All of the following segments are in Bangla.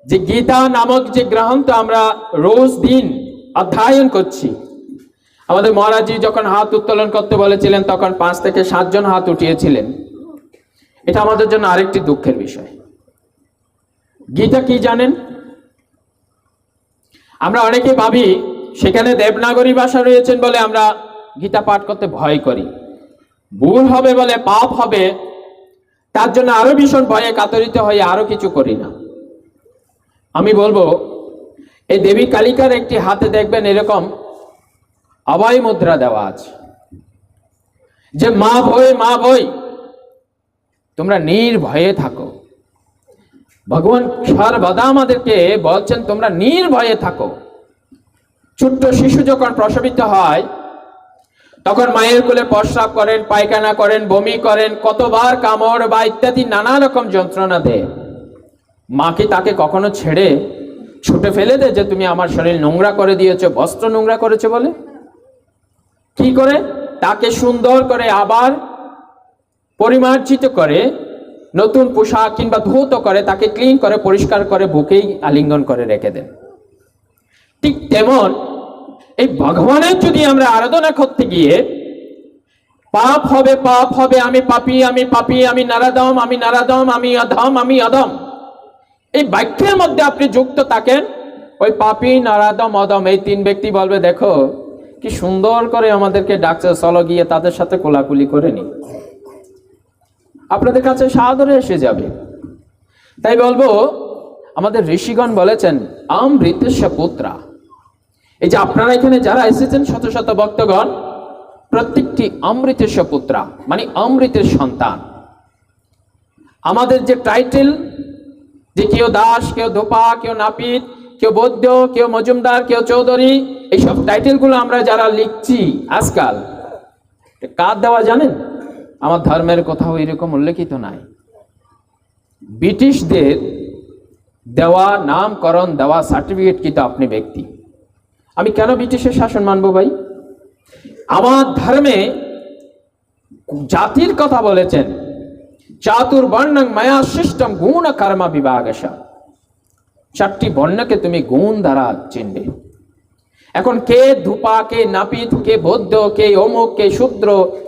যে গীতা নামক যে গ্রন্থ আমরা রোজ দিন অধ্যয়ন করছি, আমাদের মহারাজজি যখন হাত উত্তোলন করতে বলেছিলেন তখন 5 থেকে 7 জন হাত উঠিয়েছিলেন। এটা আমাদের জন্য আরেকটি দুঃখের বিষয়। গীতা কি জানেন? আমরা অনেকে ভাবি সেখানে দেবনাগরী ভাষা রয়েছেন বলে আমরা গীতা পাঠ করতে ভয় করি, ভুল হবে বলে, পাপ হবে, তার জন্য আরো ভীষণ ভয়ে কাতরিত হয়ে আরো কিছু করি না। আমি বলবো এই দেবী কালিকার একটি হাতে দেখবেন এরকম অভয় মুদ্রা দেওয়া আছে, যে মা ভয় তোমরা নির্ভয়ে থাকো। ভগবান সর্বদা আমাদেরকে বলছেন তোমরা নির্ভয়ে থাকো। ছোট্ট শিশু যখন প্রসবিত হয় তখন মায়ের কোলে প্রস্রাব করেন, পায়খানা করেন, বমি করেন, কতবার কামড় বা ইত্যাদি নানা রকম যন্ত্রণা দেয়। মা কি তাকে কখনো ছেড়ে ছুটে ফেলে দেয় যে তুমি আমার শরীর নোংরা করে দিয়েছো, বস্ত্র নোংরা করেছো বলে? কি করে তাকে সুন্দর করে আবার পরিমার্জিত করে নতুন পোশাক কিংবা ধৌত করে তাকে ক্লিন করে পরিষ্কার করে বুকেই আলিঙ্গন করে রেখে দেন। ঠিক তেমন এই ভগবানের যদি আমরা আরাধনা করতে গিয়ে পাপ হবে, আমি পাপী, আমি নারাদম, আমি অধম, এই বাক্যের মধ্যে আপনি যুক্ত থাকেন, ওই পাপী, নারাদম, অধম এই 3 ব্যক্তি বলবে দেখো কি সুন্দর করে আমাদেরকে ডাকছে, চলো গিয়ে তাদের সাথে কোলাকুলি করে নি, আপনাদের কাছে সাদরে এসে যাবে। তাই বলবো আমাদের ঋষিগণ বলেছেন অমৃতস্য পুত্রা। এই যে আপনারা এখানে যারা এসেছেন শত শত ভক্তগণ, প্রত্যেকটি অমৃতস্য পুত্রা মানে অমৃতের সন্তান। আমাদের যে টাইটেল, যে কেউ দাস, কেউ ধোপা, কেউ নাপিত, কেউ বৈদ্য, কেউ মজুমদার, কেউ চৌধুরী, এইসব টাইটেলগুলো আমরা যারা লিখছি আজকাল, কার দেওয়া জানেন? আমার ধর্মের কোথাও এরকম উল্লেখিত নাই। ব্রিটিশদের দেওয়া নামকরণ দেওয়া সার্টিফিকেট কিন্তু আপনি ব্যক্তি। আমি কেন ব্রিটিশের শাসন মানবো ভাই? আমার ধর্মে জাতির কথা বলেছেন, চাতুর্বর্ণং মায়া সৃষ্টম গুণ কর্ম বিভাগশা। 4টি বর্ণকে তুমি গুণ দ্বারা চিনবে। এখন কে ধূপা, কে নাপিত, কে বৌদ্ধ, কে অমুক, কে শূদ্র,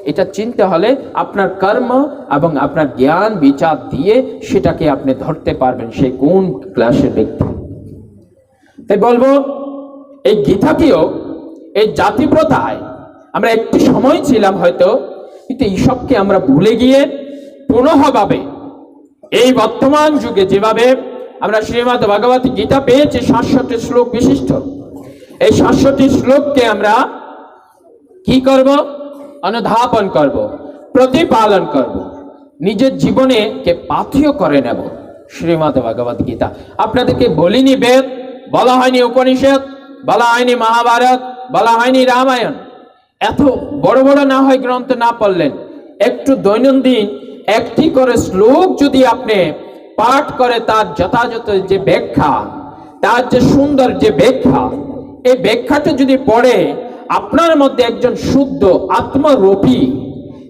এটা চিনতে হলে আপনার কর্ম এবং আপনার জ্ঞান বিচার দিয়ে সেটাকে আপনি ধরতে পারবেন, সেই কোন ক্লাসের ব্যক্তি। তাই বলবো এই গীতাকেও এই জাতি প্রথায় আমরা একটি সময় ছিলাম হয়তো, কিন্তু এইসবকে আমরা ভুলে গিয়ে পুনঃভাবে এই বর্তমান যুগে যেভাবে আমরা শ্রীমদ্ ভগবত গীতা পেয়েছি 67 শ্লোক বিশিষ্ট, এই 67 শ্লোককে আমরা কি করব? অনুধাবন করব, প্রতিপালন করব, নিজের জীবনে কে পাথেয় করে নেব। শ্রীমদ্ ভগবত গীতা আপনাদেরকে বলিনি বেদ, বলা হয়নি উপনিষদ, বলা হয়নি মহাভারত, বলা হয়নি রামায়ণ। এত বড় বড় না হয় গ্রন্থ না পড়লেন, একটু দৈনন্দিন একটি করে শ্লোক যদি আপনি পাঠ করে তার যথাযথ যে ব্যাখ্যা, তার যে সুন্দর যে ব্যাখ্যা, এই ব্যাখ্যাটা যদি পড়ে আপনার মধ্যে একজন শুদ্ধ আত্মরূপী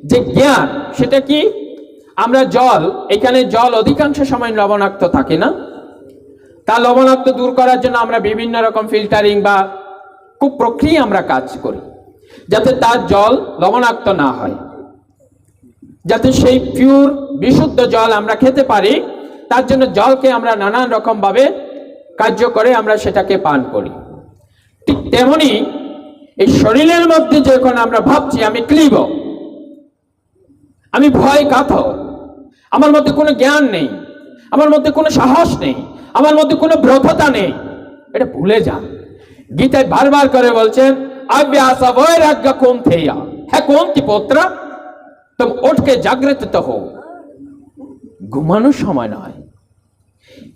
যে জ্ঞান, সেটা কি? আমরা জল, এখানে জল অধিকাংশ সময় লবণাক্ত থাকে না, তা লবণাক্ত দূর করার জন্য আমরা বিভিন্ন রকম ফিল্টারিং বা খুব প্রক্রিয়া আমরা কাজ করি যাতে তার জল লবণাক্ত না হয়, যাতে সেই পিওর বিশুদ্ধ জল আমরা খেতে পারি। তার জন্য জলকে আমরা নানান রকম ভাবে কার্য করে আমরা সেটাকে পান করি। ঠিক তেমনি এই শরীরের মধ্যে যখন আমরা ভাবছি আমি ক্লীব, আমি ভয় কাতর, আমার মধ্যে কোনো জ্ঞান নেই, আমার মধ্যে কোনো সাহস নেই, আমার মধ্যে কোনো ব্রততা নেই, এটা ভুলে যান। গীতায় বারবার করে বলছেন अभ्यास वैराग्य कौन थे या है कौन की पुत्र तुम उठ के जागृत तो हो। ঘুমানোর সময় নয়,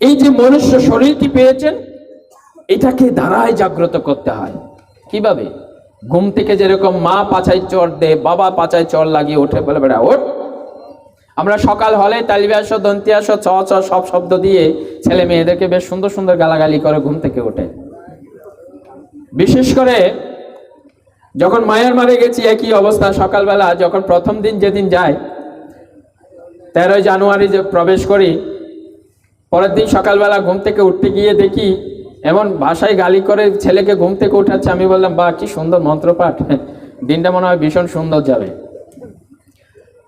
এই যে মনুষ্য শরীরটি পেয়েছেন এটাকে ধারায় জাগ্রত করতে হয়। কিভাবে? ঘুম থেকে যেরকম মা পাছায় চড় দে, বাবা পাছায় চড় লাগিয়ে ওঠে, বলে বেড়া ওঠ। আমরা সকাল হলে তালিবাস, দন্তিয়াস, চ চ সব শব্দ দিয়ে ছেলে মেয়েদেরকে বেশ সুন্দর সুন্দর গালাগালি করে ঘুম থেকে ওঠে। বিশেষ করে যখন মায়ের মারে গেছি একই অবস্থা। সকালবেলা যখন প্রথম দিন যেদিন যাই, 13 জানুয়ারি যে প্রবেশ করি, পরের দিন সকালবেলা ঘুম থেকে উঠতে গিয়ে দেখি এমন ভাষায় গালি করে ছেলেকে ঘুম থেকে উঠাচ্ছে। আমি বললাম, বাহ, কি সুন্দর মন্ত্রপাঠ, দিনটা মনে হয় ভীষণ সুন্দর যাবে।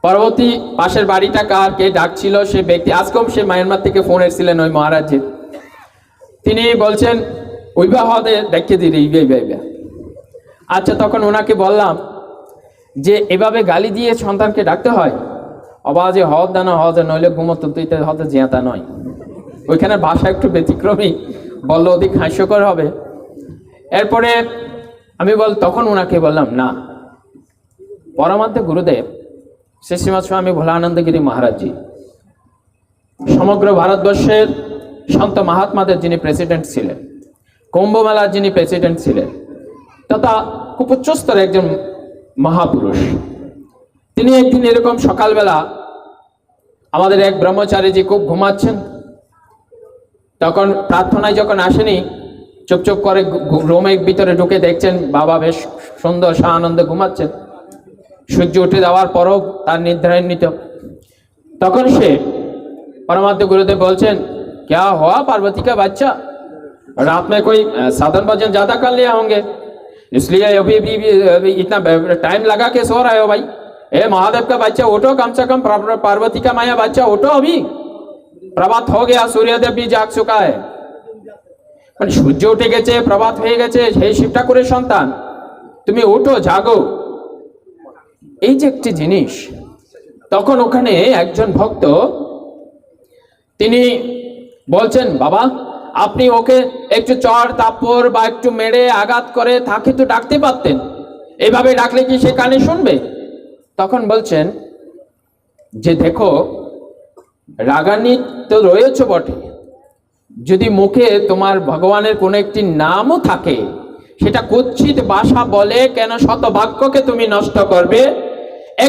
পরবর্তী পাশের বাড়িটা কার, কে ডাকছিল সে ব্যক্তি, আজকেও সে মায়ানমার থেকে ফোন এসেছিলেন ওই মহারাজের। তিনি বলছেন ওইবা হদে দেখে দিলে ইবে। আচ্ছা, তখন ওনাকে বললাম যে এভাবে গালি দিয়ে সন্তানকে ডাকতে হয়? অবাজে হদ দানা হদ, নইলে ঘুমতো তুই হতে জিয়াতা নয়। ওইখানে ভাষা একটু ব্যতিক্রমী, বললো অধিক হাস্যকর হবে। এরপরে আমি তখন ওনাকে বললাম, না, পরমার্থ গুরুদেব শ্রী শ্রীমৎ স্বামী ভোলানন্দগিরি মহারাজজি সমগ্র ভারতবর্ষের সন্ত মহাত্মাদের যিনি প্রেসিডেন্ট ছিলেন, কুম্ভমেলার যিনি প্রেসিডেন্ট ছিলেন, তথা খুব উচ্চস্তরের একজন মহাপুরুষ, তিনি একদিন এরকম সকালবেলা আমাদের এক ব্রহ্মচারীজি খুব ঘুমাচ্ছেন, তখন প্রার্থনায় যখন আসেনি, চুপচুপ করে রুমের ভিতরে ঢুকে দেখছেন বাবা বেশ সুন্দর আনন্দে ঘুমাচ্ছেন। সূর্য উঠে যাওয়ার পরও তার নিদ্রায় নিত। তখন সে परमात्मा गुरुदेव बोलছেন, क्या हुआ पार्वती का बच्चा, रात में कोई साधन भजन ज्यादा कर लिया होंगे, इसलिए अभी इतना टाइम लगा के सो रहे हो भाई। ए महादेव का बच्चा उठो, कम से कम पार्वती का माया बच्चा उठो, अभी प्रभात हो गया, सूर्यदेव भी जाग चुका है। মানে সূর্য উঠে গেছে, প্রভাত হয়ে গেছে, সেই শিব ঠাকুরের সন্তান, তুমি উঠো, জাগো। এই যে একটি জিনিস। তখন ওখানে একজন ভক্ত তিনি বলছেন, বাবা আপনি ওকে একটু চড় তাপ্পর বা একটু মেরে আঘাত করে তাকে তো ডাকতে পারতেন, এইভাবে ডাকলে কি সে কানে শুনবে? তখন বলছেন যে দেখো, রাগান্বিত তো রয়েছে বটে, যদি মুখে তোমার ভগবানের কোনো একটি নামও থাকে, সেটা কুৎসিত ভাষা বলে কেন শত বাক্যকে তুমি নষ্ট করবে?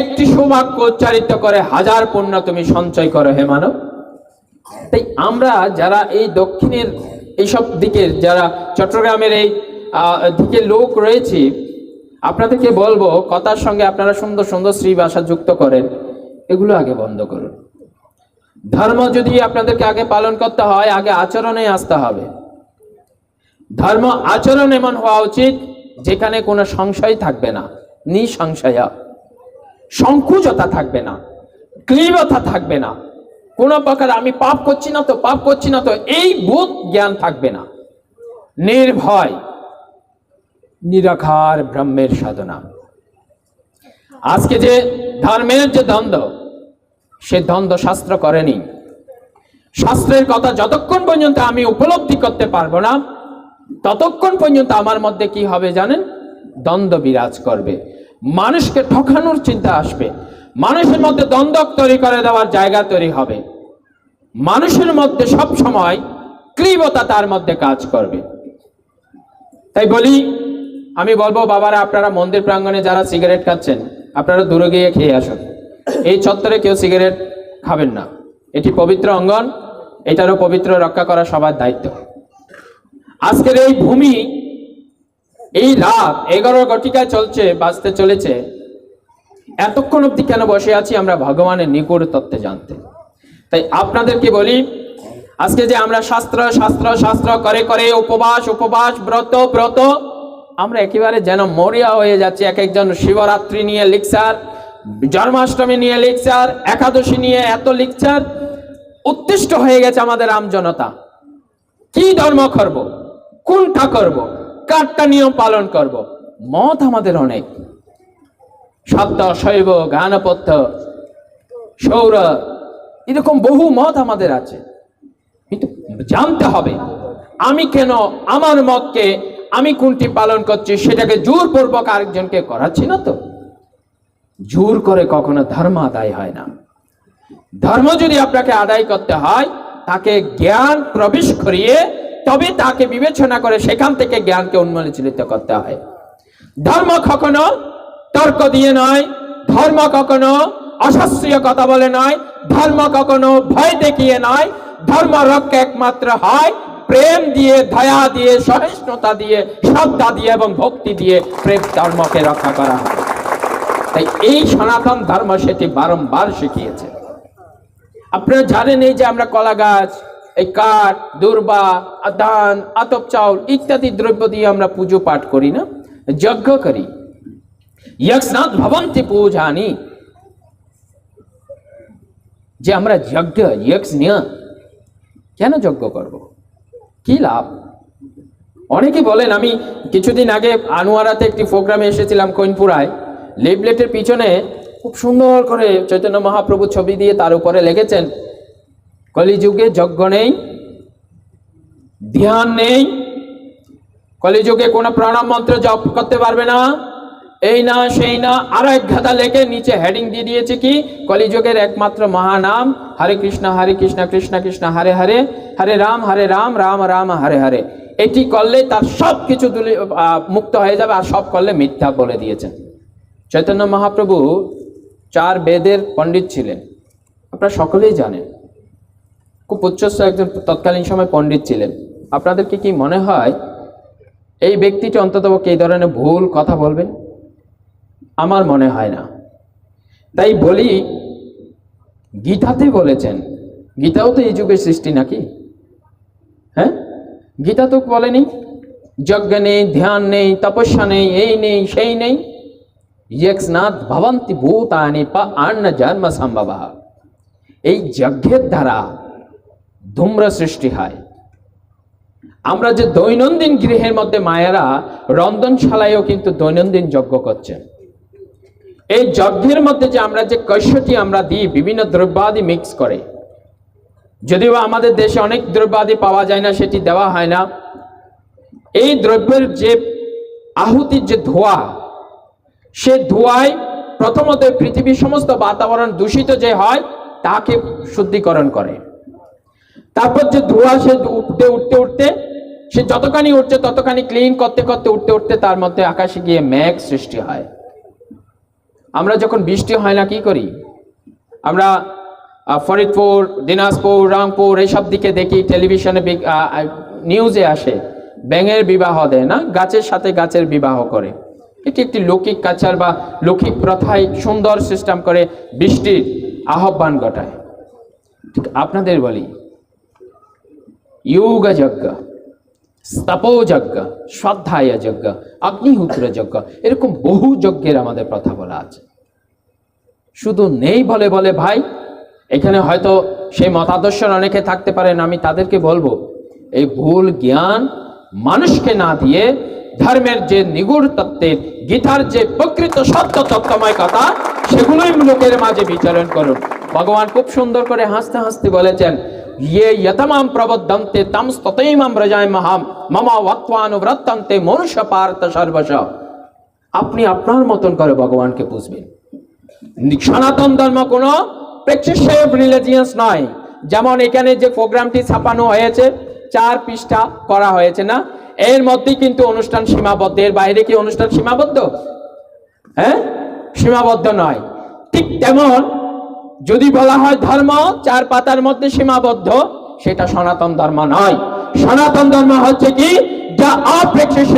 একটি সৌভাগ্য উচ্চারিত করে হাজার পুণ্য তুমি সঞ্চয় করো হে মানব। তাই আমরা যারা এই দক্ষিণের এইসব দিকের, যারা চট্টগ্রামের এই দিকের লোক রয়েছে, আপনাদেরকে বলবো কথার সঙ্গে আপনারা সুন্দর সুন্দর শ্রী ভাষা যুক্ত করেন, এগুলো আগে বন্ধ করুন। ধর্ম যদি আপনাদেরকে আগে পালন করতে হয়, আগে আচরণে আসতে হবে। ধর্ম আচরণ এমন হওয়া উচিত যেখানে কোনো সংশয় থাকবে না, নিঃসংশয়া, সংকুচতা থাকবে না, ক্লীবতা থাকবে না, কোনো প্রকার আমি পাপ করছি না তো, পাপ করছি না তো, এই বোধ জ্ঞান থাকবে না। নির্ভয় নিরাকার ব্রহ্মের সাধনা। আজকে যে ধর্মের যে দ্বন্দ্ব, সে দ্বন্দ্ব শাস্ত্র করেনি। শাস্ত্রের কথা যতক্ষণ পর্যন্ত আমি উপলব্ধি করতে পারবো না, ততক্ষণ পর্যন্ত আমার মধ্যে কি হবে জানেন? দ্বন্দ্ব বিরাজ করবে, মানুষকে ঠকানোর চিন্তা আসবে, মানুষের মধ্যে দ্বন্দ্ব তৈরি করে দেওয়ার জায়গা তৈরি হবে, মানুষের মধ্যে সব সময় ক্লীবতা তার মধ্যে কাজ করবে। তাই বলি, আমি বলবো বাবারা, আপনারা মন্দির প্রাঙ্গণে যারা সিগারেট খাচ্ছেন, আপনারা দূরে গিয়ে খেয়ে আসুন। এই চত্বরে কেউ সিগারেট খাবেন না, এটি পবিত্র অঙ্গন, এটারও পবিত্র রক্ষা করা সবার দায়িত্ব। আজকের এই ভূমি, এই রাত 11 ঘটিকায় চলছে, বাজতে চলেছে, এতক্ষণ অব্দি কেন বসে আছি? আমরা ভগবানের নিকট তত্ত্বে জানতে। তাই আপনাদেরকে বলি, আজকে যে আমরা শাস্ত্র শাস্ত্র শাস্ত্র করে করে উপবাস উপবাস ব্রত ব্রত, আমরা একেবারে যেন মরিয়া হয়ে যাচ্ছে। এক একজন শিবরাত্রি নিয়ে লেকচার, জন্মাষ্টমী নিয়ে লেকচার, একাদশী নিয়ে এত লেকচার, উত্তিষ্ট হয়ে গেছে আমাদের আমজনতা। কি ধর্ম করব, কোনটা করব, কারটা নিয়ম পালন করব? মত আমাদের অনেক, সত্য, শৈব, গানপথ্য, সৌর, এরকম বহু মত আমাদের আছে। কিন্তু জানতে হবে আমি কেন আমার মতকে, আমি কোনটি পালন করছি, সেটাকে জোরপূর্বক আরেকজনকে করাচ্ছি না তো। জোর করে কখনো ধর্ম আদায় হয় না। ধর্ম যদি আপনাকে আদায় করতে হয়, তাকে জ্ঞান প্রবেশ করিয়ে তবে তাকে বিবেচনা করে সেখান থেকে জ্ঞানকে উন্মোচিত করতে হয়। ধর্ম কখনো তর্ক দিয়ে নয়, ধর্ম কখনো অশাস্ত্রীয় কথা বলে নয়, ধর্ম কখনো ভয় দেখিয়ে নয়। ধর্ম রক্ষা একমাত্র হয় প্রেম দিয়ে, দয়া দিয়ে, সহিষ্ণুতা দিয়ে, শ্রদ্ধা দিয়ে এবং ভক্তি দিয়ে প্রেম ধর্মকে রক্ষা করা হয়। তাই এই সনাতন ধর্ম সেটি বারংবার শিখিয়েছে। আপনারা জানেন, এই যে আমরা কলা গাছ, এই কাঠ, দুর্বা, ধান, আতপ চাউল ইত্যাদি দ্রব্য দিয়ে আমরা পুজো পাঠ করি না, যজ্ঞ করি। যজ্ঞাৎ ভবন্তি পূজানি, যে আমরা যজ্ঞ কেন যজ্ঞ করব, কি লাভ? অনেকে বলেন, আমি কিছুদিন আগে আনোয়ারাতে একটি প্রোগ্রামে এসেছিলাম কোইনপুরায়, লিফলেটের পিছনে খুব সুন্দর করে চৈতন্য মহাপ্রভু ছবি দিয়ে তার উপরে লিখেছেন, কলিযুগে যজ্ঞ নেই, ধ্যান নেই, কলিযুগে কোনো প্রণাম মন্ত্র জপ করতে পারবে না, এই না সেই না, আরো এক গাদা লেখে নিচে হেডিং দিয়ে দিয়েছে কি, কলিযুগের একমাত্র মহানাম হরে কৃষ্ণ কৃষ্ণ কৃষ্ণ হরে হরে, হরে রাম রাম রাম হরে হরে। এটি করলে তার সব কিছু মুক্ত হয়ে যাবে, আর সব করলে মিথ্যা বলে দিয়েছেন। চৈতন্য মহাপ্রভু 4 বেদের পণ্ডিত ছিলেন, আপনারা সকলেই জানেন, খুব উচ্চস্থ একজন তৎকালীন সময় পণ্ডিত ছিলেন। আপনাদেরকে কি মনে হয় এই ব্যক্তিটি অন্ততপক্ষে এই ধরনের ভুল কথা বলবেন? আমার মনে হয় না। তাই বলি, গীতাতে বলেছেন, গীতাও তো এই যুগের সৃষ্টি নাকি? হ্যাঁ, গীতা তো বলেনি যজ্ঞ নেই, ধ্যান নেই, তপস্যা নেই, এই নেই সেই নেই। যজ্ঞাৎ ভবন্তি ভূতানি পান্য জন্ম সম্ভবঃ। এই যজ্ঞের দ্বারা ধূম্র সৃষ্টি হয়। আমরা যে দৈনন্দিন গৃহের মধ্যে মায়েরা রন্ধনশালায়ও কিন্তু দৈনন্দিন যজ্ঞ করছে। এই যজ্ঞের মধ্যে যে আমরা যে কৈশটি আমরা দিই, বিভিন্ন দ্রব্যাদি মিক্স করে, যদিও আমাদের দেশে অনেক দ্রব্যাদি পাওয়া যায় না, সেটি দেওয়া হয় না। এই দ্রব্যের যে আহুতির যে ধোঁয়া, সে ধোঁয়ায় প্রথমত পৃথিবীর সমস্ত বাতাবরণ দূষিত যে হয় তাকে শুদ্ধিকরণ করে। তারপর যে ধোঁয়া সে উঠতে উঠতে উঠতে, সে যতখানি উঠছে ততখানি ক্লিন করতে করতে উঠতে উঠতে তার মধ্যে আকাশে গিয়ে মেঘ সৃষ্টি হয়। আমরা যখন বৃষ্টি হয় না কি করি, আমরা ফরিদপুর, দিনাজপুর, রংপুর এইসব দিকে দেখি, টেলিভিশনে নিউজে আসে, ব্যাঙের বিবাহ দেয় না, গাছের সাথে গাছের বিবাহ করে। এটি একটি লৌকিক কালচার বা লৌকিক প্রথায় সুন্দর সিস্টেম করে বৃষ্টির আহ্বান ঘটায়। ঠিক আপনাদের বলি, যোগ যজ্ঞ, স্তপো যজ্ঞ, শ্রদ্ধায় যজ্ঞ, অগ্নিহোত্র যজ্ঞ, এরকম বহু যজ্ঞের আমাদের প্রথা বলা আছে। শুধু নেই বলে বলে ভাই, এখানে হয়তো সেই মতাদর্শের অনেকে থাকতে পারেন, আমি তাদেরকে বলবো, এই ভুল জ্ঞান মানুষকে না দিয়ে ধর্মের যে নিগুড় তত্ত্বের, গীতার যে প্রকৃত সত্য তত্ত্বময় কথা, সেগুলোই লোকের মাঝে বিচরণ করুন। ভগবান খুব সুন্দর করে হাসতে হাসতে বলেছেন, ইয়ে যতমাম প্রবদ্ধন্তে তম স্ততৈমাম ব্রজামহম মম ওয়াক্ত্বানুব্রত্যন্তে মনুষ্য পার্থ সর্বশ। আপনি আপনার মতন করে ভগবানকে বুঝবেন। সনাতন ধর্ম কোনো প্রেসক্রিপশন রিলিজিয়াস নয়। যেমন এখানে যে প্রোগ্রামটি ছাপানো হয়েছে, 4 পৃষ্ঠা করা হয়েছে না, এর মধ্যে কিন্তু অনুষ্ঠান সীমাবদ্ধ, এর বাইরে কি অনুষ্ঠান সীমাবদ্ধ? হ্যাঁ, সীমাবদ্ধ নয়। ঠিক তেমন যদি বলা হয় ধর্ম 4 পাতার মধ্যে সীমাবদ্ধ, সেটা সনাতন ধর্ম নয়। সনাতন ধর্ম হচ্ছে কি, যা অপ্রেক্ষিত,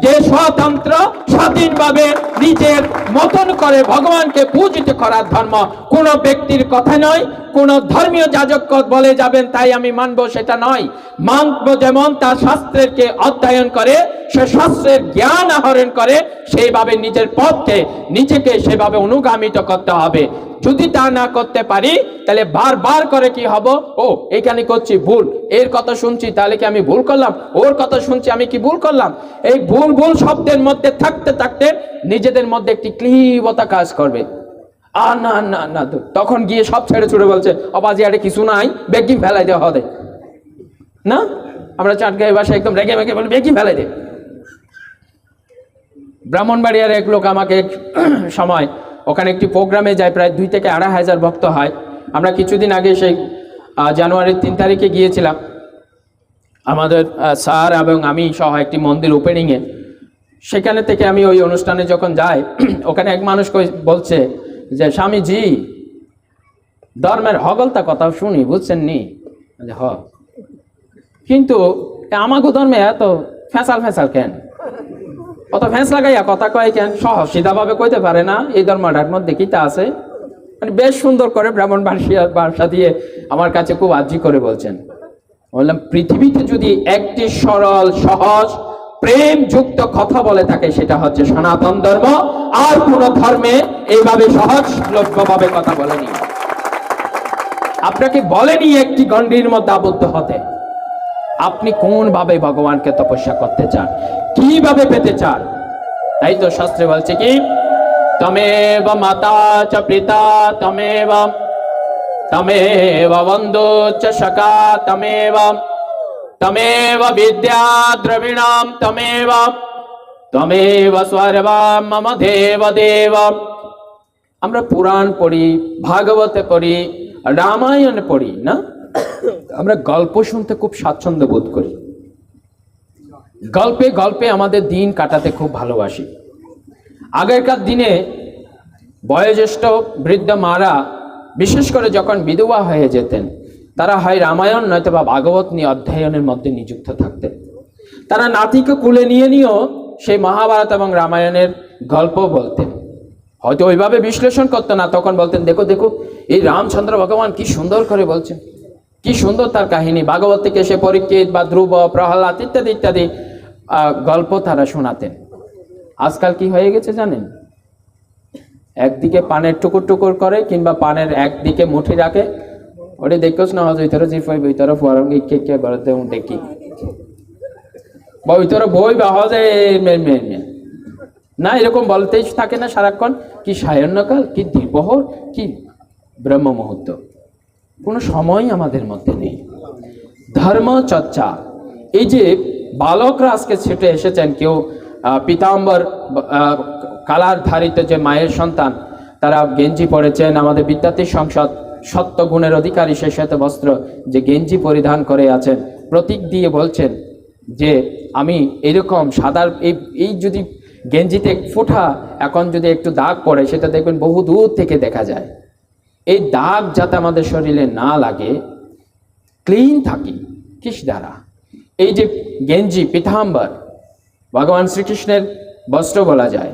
যে স্বতন্ত্র স্বাধীনভাবে নিজের মতন করে ভগবানকে পূজিত করার ধর্ম। কোন ব্যক্তির কথা নয়, কোন ধর্মীয় যাজক বলে যাবেন তাই আমি মানব, সেটা নয়। মানব যেমন তার শাস্ত্রকে অধ্যয়ন করে, সে শাস্ত্রের জ্ঞান আহরণ করে, সেইভাবে নিজের পথকে নিজেকে সেভাবে অনুগামিত করতে হবে। যদি তা না করতে পারি, তাহলে বারবার করে কি হব, ও এখানে করছি ভুল, এর কথা শুনছি তাহলে কি আমি ভুল করলাম, ওর কথা শুনছি আমি কি ভুল করলাম। এই ভুল ভুল শব্দের মধ্যে থাকতে থাকতে নিজেদের মধ্যে একটি ক্লিবতা কাজ করবে। আর না না না, তখন গিয়ে সব ছেড়ে ছুড়ে বলছে, অবাজি আরে কিছু নাই, বেগিম ফেলাই দেওয়া হবে না। আমরা চাটগাঁয়ের ভাষায় একদম রেগে মেগে বলি, বেগিম ফেলাই দে। ব্রাহ্মণবাড়িয়ার এক লোক আমাকে এক সময়, ওখানে একটি প্রোগ্রামে যায়, প্রায় 2 থেকে 2.5 হাজার ভক্ত হয়। আমরা কিছুদিন আগে সেই জানুয়ারির 3 তারিখে গিয়েছিলাম, আমাদের স্যার এবং আমি সহ একটি মন্দির ওপেনিংয়ে। সেখানে থেকে আমি ওই অনুষ্ঠানে যখন যাই, ওখানে এক মানুষ বলছে যে, স্বামীজি ধর্মের হগলতা কথা শুনি, বুঝছেন নি? হ, কিন্তু আমাগো ধর্মে এত ফেঁসাল ফেঁসাল কেন, অত ফেঁস লাগাইয়া কথা কয় কেন, সহজ সিধাভাবে কইতে পারে না এই ধর্মটার মধ্যে কিতা আছে। মানে বেশ সুন্দর করে ব্রাহ্মণ ভাষা দিয়ে আমার কাছে খুব আর্জি করে বলছেন। বললাম পৃথিবীতে যদি একটি সরল সহজ প্রেম যুক্ত কথা বলে থাকে সেটা হচ্ছে সনাতন ধর্ম। আর কোন ধর্মে এইভাবে সহজলভ্য ভাবে কথা বলেনি। আপনাকে বলেনি একটি গণ্ডির মধ্যে আবদ্ধ হতে। আপনি কোন ভাবে ভগবানকে তপস্যা করতে চান, কিভাবে পেতে চান। তাই তো শাস্ত্রে বলছে কি, তমেব মাতা চ পিতা তমেব তমেব বন্ধু চ সখা তমেব তমেব বিদ্যা দ্রবিণাম তমেব তমেব সর্বম মম দেব দেব। আমরা পুরাণ পড়ি, ভাগবতে পড়ি, রামায়ণ পড়ি না, আমরা গল্প শুনতে খুব স্বাচ্ছন্দ্য বোধ করি। গল্পে গল্পে আমাদের দিন কাটাতে খুব ভালোবাসি। আগেরকার দিনে বয়োজ্যেষ্ঠ বৃদ্ধ মারা বিশেষ করে যখন বিধবা হয়ে যেতেন, তারা হয় রামায়ণ নয়তো বা ভাগবত নিয়ে অধ্যয়নের মধ্যে নিযুক্ত থাকতেন। তারা নাতিকে কুলে নিয়ে নিয়েও সেই মহাভারত এবং রামায়ণের গল্প বলতেন। হয়তো ওইভাবে বিশ্লেষণ করতো না, তখন বলতেন দেখো দেখো এই রামচন্দ্র ভগবান কি সুন্দর করে বলছেন, কি সুন্দর তার কাহিনী। ভাগবত থেকে সে পরীক্ষিত বা ধ্রুব, প্রহ্লাদ ইত্যাদি ইত্যাদি গল্প তারা শোনাতেন। আজকাল কি হয়ে গেছে জানেন, একদিকে পানের টুকুর টুকুর করে কিংবা পানের একদিকে মুঠি রাখে, ওটা দেখোস না হজ ওইতর জিফাই বইতর ফুয়ারঙ্গি কে কে করতে দেখি বা ওইতর বই বা হজে না, এরকম বলতেই থাকে না সারাক্ষণ। কি সায়ন্যকাল, কি দ্বিপ্রহর, কি ব্রহ্ম মুহূর্ত, কোনো সময় আমাদের মধ্যে নেই। ধর্ম চর্চা, এই যে বালকরা আজকে ছেটে এসেছেন, কেউ পীতাম্বর কালার ধারিত যে মায়ের সন্তান, তারা গেঞ্জি পরেছেন। আমাদের বিদ্যার্থী সংসদ সত্য গুণের অধিকারী সে শ্বেত বস্ত্র যে গেঞ্জি পরিধান করে আছেন, প্রতীক দিয়ে বলছেন যে আমি এরকম সাদার এই যদি গেঞ্জিতে ফোঁটা এখন যদি একটু দাগ পড়ে, সেটা দেখবেন বহু দূর থেকে দেখা যায়। এই দাগ যাতে আমাদের শরীরে না লাগে, ক্লিন থাকি, কিস দ্বারা? এই যে গেঞ্জি পীতাম্বর ভগবান শ্রীকৃষ্ণের বস্ত্র বলা যায়।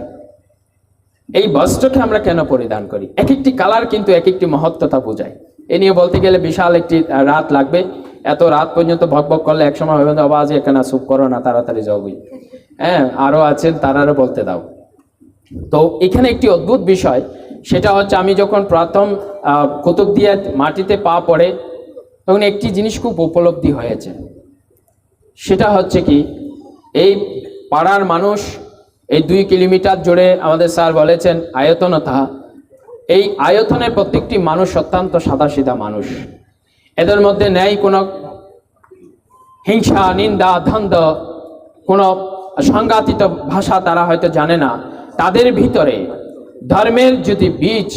এই বস্ত্রকে আমরা কেন পরিধান করি? এক একটি কালার কিন্তু এক একটি মহত্বতা বোঝায়। এ নিয়ে বলতে গেলে বিশাল একটি রাত লাগবে। এত রাত পর্যন্ত ভকভক করলে একসময় হবে আওয়াজ এখানে চুপ করো না, তাড়াতাড়ি যাবই। হ্যাঁ, আরো আছেন, তারারও বলতে দাও। তো এখানে একটি অদ্ভুত বিষয়, সেটা হচ্ছে আমি যখন প্রথম কুতুবদিয়া মাটিতে পা পড়ে তখন একটি জিনিস খুব উপলব্ধি হয়েছে। সেটা হচ্ছে কি, এই পাড়ার মানুষ এই 2 কিলোমিটার জুড়ে আমাদের স্যার বলেছেন আয়তনতা, এই আয়তনের প্রত্যেকটি মানুষ অত্যন্ত সাদাসিধা মানুষ। এদের মধ্যে নেই কোনো হিংসা, নিন্দা, দ্বন্দ্ব, কোনো সংঘাতিত ভাষা তারা হয়তো জানে না। তাদের ভিতরে ধর্মের যদি বীজ,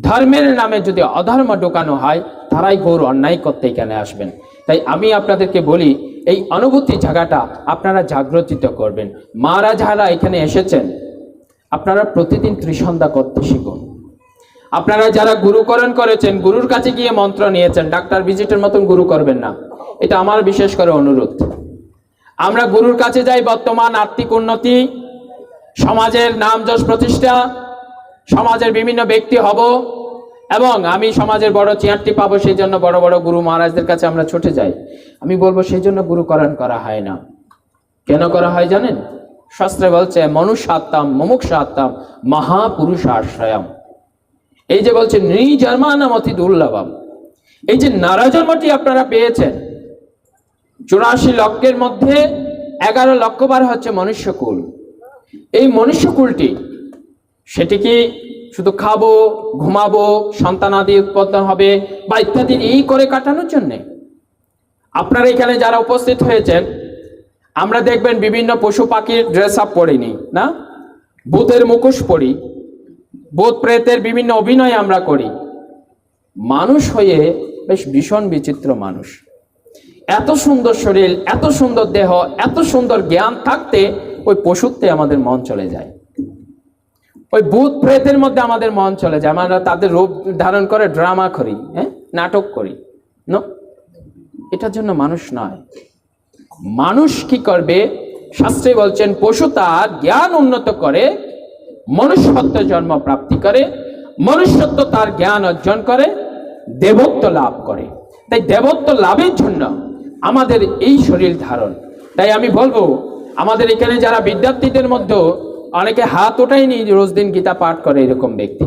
ধর্মের নামে যদি অধর্ম ঢোকানো হয়, তারাই ঘোর অন্যায় করতে এখানে আসবেন। তাই আমি আপনাদেরকে বলি, এই অনুভূতি জায়গাটা আপনারা জাগ্রত করবেন। মারা যারা এখানে এসেছেন, আপনারা প্রতিদিন ত্রিসন্ধ্যা করতে শিখুন। আপনারা যারা গুরুকরণ করেছেন, গুরুর কাছে গিয়ে মন্ত্র নিয়েছেন, ডাক্তার ভিজিটের মতন গুরু করবেন না, এটা আমার বিশেষ করে অনুরোধ। আমরা গুরুর কাছে যাই বর্তমান আর্থিক উন্নতি, সমাজের নাম যশ প্রতিষ্ঠা, সমাজের বিভিন্ন ব্যক্তি হব এবং আমি সমাজের বড় চেয়ারটি পাবো, সেই জন্য বড় বড় গুরু মহারাজদের কাছে আমরা ছুটে যাই। আমি বলবো সেই জন্য গুরুকরণ করা হয় না। কেন করা হয় জানেন? শাস্ত্রে বলছে মনুষ্যাত্মাম মুমুক্ষাত্মাম মহাপুরুষ আশ্রয়ম। এই যে বলছে নৃজন্মানাম অতি দুর্লভম, এই যে নরজন্মটি আপনারা পেয়েছেন, 84 লক্ষের মধ্যে 11 লক্ষ বার হচ্ছে মনুষ্যকুল। এই মনুষ্যকুলটি, সেটি কি শুধু খাবো, ঘুমাবো, সন্তানাদি উৎপন্ন হবে বা ইত্যাদি এই করে কাটানোর জন্য? আপনারা এখানে যারা উপস্থিত হয়েছেন, আমরা দেখবেন বিভিন্ন পশু পাখির ড্রেস আপ পরিনি না, ভূতের মুখোশ পরি, ভূত প্রেতের বিভিন্ন অভিনয় আমরা করি। মানুষ হয়ে বেশ ভীষণ বিচিত্র মানুষ। এত সুন্দর শরীর, এত সুন্দর দেহ, এত সুন্দর জ্ঞান থাকতে ওই পশুত্বে আমাদের মন চলে যায়, ওই ভূত প্রেতের মধ্যে আমাদের মন চলে যায়। আমরা তাদের রূপ ধারণ করে ড্রামা করি, হ্যাঁ, নাটক করি। এটার জন্য মানুষ নয়। মানুষ কি করবে? শাস্ত্রে বলছেন পশু তার জ্ঞান উন্নত করে, মনুষ্যত্ব জন্ম প্রাপ্তি করে, মনুষ্যত্ব তার জ্ঞান অর্জন করে, দেবত্ব লাভ করে। তাই দেবত্ব লাভের জন্য আমাদের এই শরীর ধারণ। তাই আমি বলবো আমাদের এখানে যারা বিদ্যার্থীদের মধ্যে অনেকে হাত ওঠায়নি রোজ দিন গীতা পাঠ করে এরকম ব্যক্তি,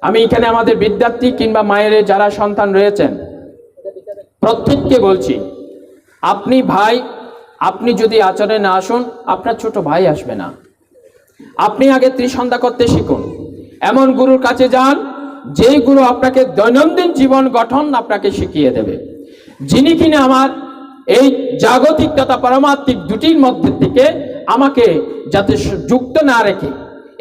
আমি এখানে আমাদের বিদ্যার্থী কিংবা মায়ের যারা সন্তান রয়েছেন প্রত্যেককে বলছি, আপনি ভাই, আপনি যদি আচরণে না আসুন আপনার ছোট ভাই আসবে না। আপনি আগে ত্রিসন্ধ্যা করতে শিখুন, এমন গুরুর কাছে যান যেই গুরু আপনাকে দৈনন্দিন জীবন গঠন আপনাকে শিখিয়ে দেবে, যিনি কিনা আমার এই জাগতিক তথা পারমাত্মিক দুটির মধ্যে থেকে আমাকে যাতে যুক্ত না রেখে,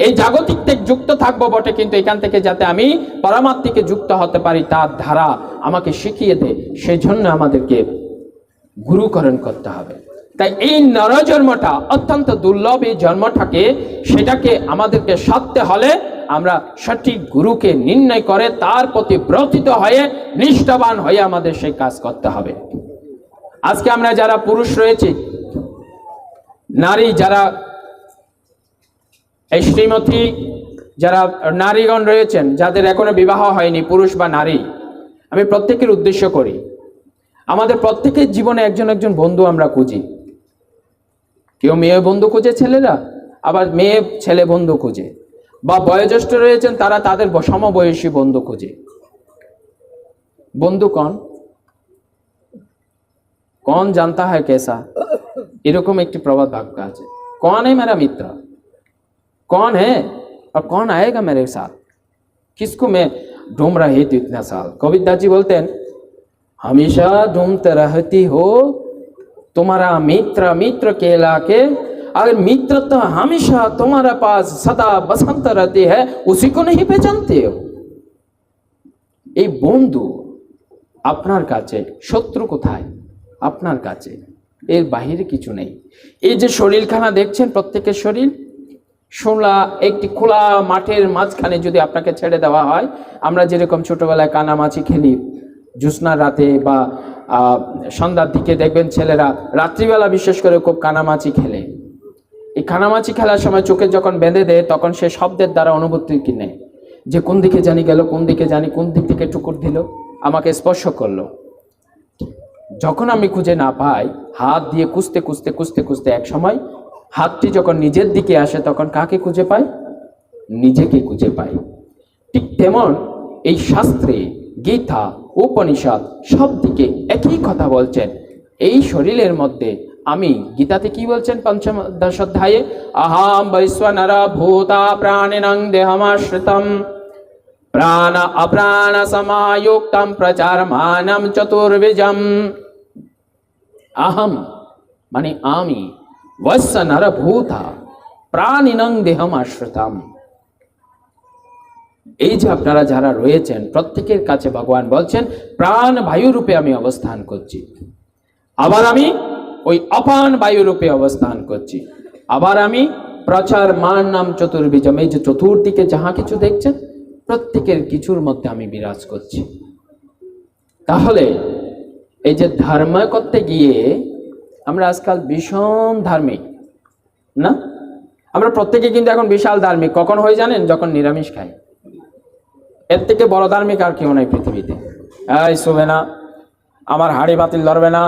এই জাগতিক থেকে যুক্ত থাকবো বটে কিন্তু এখান থেকে যাতে আমি পারমাত্মিকে যুক্ত হতে পারি তার ধারা আমাকে শিখিয়ে দেয়, সেই জন্য আমাদেরকে গুরুকরণ করতে হবে। তাই এই নরজন্মটা অত্যন্ত দুর্লভ, এই জন্মটাকে সেটাকে আমাদেরকে সাধতে হলে আমরা সঠিক গুরুকে নির্ণয় করে তার প্রতি ব্রতিত হয়ে নিষ্ঠাবান হয়ে আমাদের সেই কাজ করতে হবে। আজকে আমরা যারা পুরুষ রয়েছে, নারী যারা এই শ্রীমতী যারা নারীগণ রয়েছেন যাদের এখনো বিবাহ হয়নি, পুরুষ বা নারী, আমি প্রত্যেকের উদ্দেশ্য করি, আমাদের প্রত্যেকের জীবনে একজন একজন বন্ধু আমরা খুঁজি। কেউ মেয়ে বন্ধু খুঁজে ছেলেরা, আবার মেয়ে ছেলে বন্ধু খুঁজে, বা বয়োজ্যেষ্ঠ রয়েছেন তারা তাদের সমবয়সী বন্ধু খুঁজে। বন্ধু कौन जानता है कैसा, এরকম একটি প্রবাদ বাক্য আছে, कौन है मेरा मित्र, कौन है और कौन आएगा मेरे साथ, किसको मैं ढूंढ रही थी इतना साल। कबीरदास जी बोलते हैं, हमेशा ढूंढते रहती हो तुम्हारा मित्र मित्र कहला के, अगर मित्र तो हमेशा तुम्हारे पास सदा बसंत रहती है, उसी को नहीं पहचानते हो। এই বন্ধু আপনার কাছে, শত্রু কোথায়? আপনার কাছে, এর বাহিরে কিছু নেই। এই যে শরীরখানা দেখছেন, প্রত্যেকের শরীর একটি খোলা মাঠের মাঝখানে যদি আপনাকে ছেড়ে দেওয়া হয়, আমরা যেরকম ছোটবেলায় কানামাছি খেলি জ্যোৎস্নার রাতে বা সন্ধ্যার দিকে, দেখবেন ছেলেরা রাত্রিবেলা বিশেষ করে খুব কানামাছি খেলে। এই কানামাছি খেলার সময় চোখে যখন বেঁধে দেয় তখন সে শব্দের দ্বারা অনুভূতি কিনে যে কোন দিকে জানি গেল, কোন দিকে জানি, কোন দিক থেকে টুকুর দিল, আমাকে স্পর্শ করলো। যখন আমি খুঁজে না পাই, হাত দিয়ে খুঁজতে খুঁজতে খুঁজতে খুঁজতে এক সময় হাতটি যখন নিজের দিকে আসে তখন কাকে খুঁজে পাই? নিজেকে খুঁজে পাই। ঠিক তেমন এই শাস্ত্রে, গীতা, উপনিষদ সব দিকে একই কথা বলছেন। এই শরীরের মধ্যে আমি, গীতাতে কি বলছেন পঞ্চদশ অধ্যায়ে, আহাম বৈশ্বনর ভূতা প্রাণিনং দেহমাশ্রিতম প্রাণ অপ্রাণ সমায়ুক্তম প্রচারমানম চতুর্বিজম। আহম মানে আমি, বৈশ্য নর ভূতা প্রাণিনং দেহমাশ্রিতম। এই যে আপনারা যারা রয়েছেন প্রত্যেকের কাছে ভগবান বলছেন প্রাণ বায়ু রূপে আমি অবস্থান করছি, আবার আমি ওই অপান বায়ু রূপে অবস্থান করছি, আবার আমি প্রচার মান নাম চতুর্বিজম। এই যে চতুর্দিকে যাহা কিছু দেখছেন প্রত্যেকের কিছুর মধ্যে আমি বিরাজ করছি। তাহলে এই যে ধর্ম করতে গিয়ে আমরা আজকাল ভীষণ ধার্মিক না, আমরা প্রত্যেকে কিন্তু এখন বিশাল ধার্মিক। কখন হয়ে জানেন? যখন নিরামিষ খাই। এর থেকে বড় ধার্মিক আর কেউ নাই পৃথিবীতে। এই শোবে না, আমার হাড়ি বাতিল ধরবে না,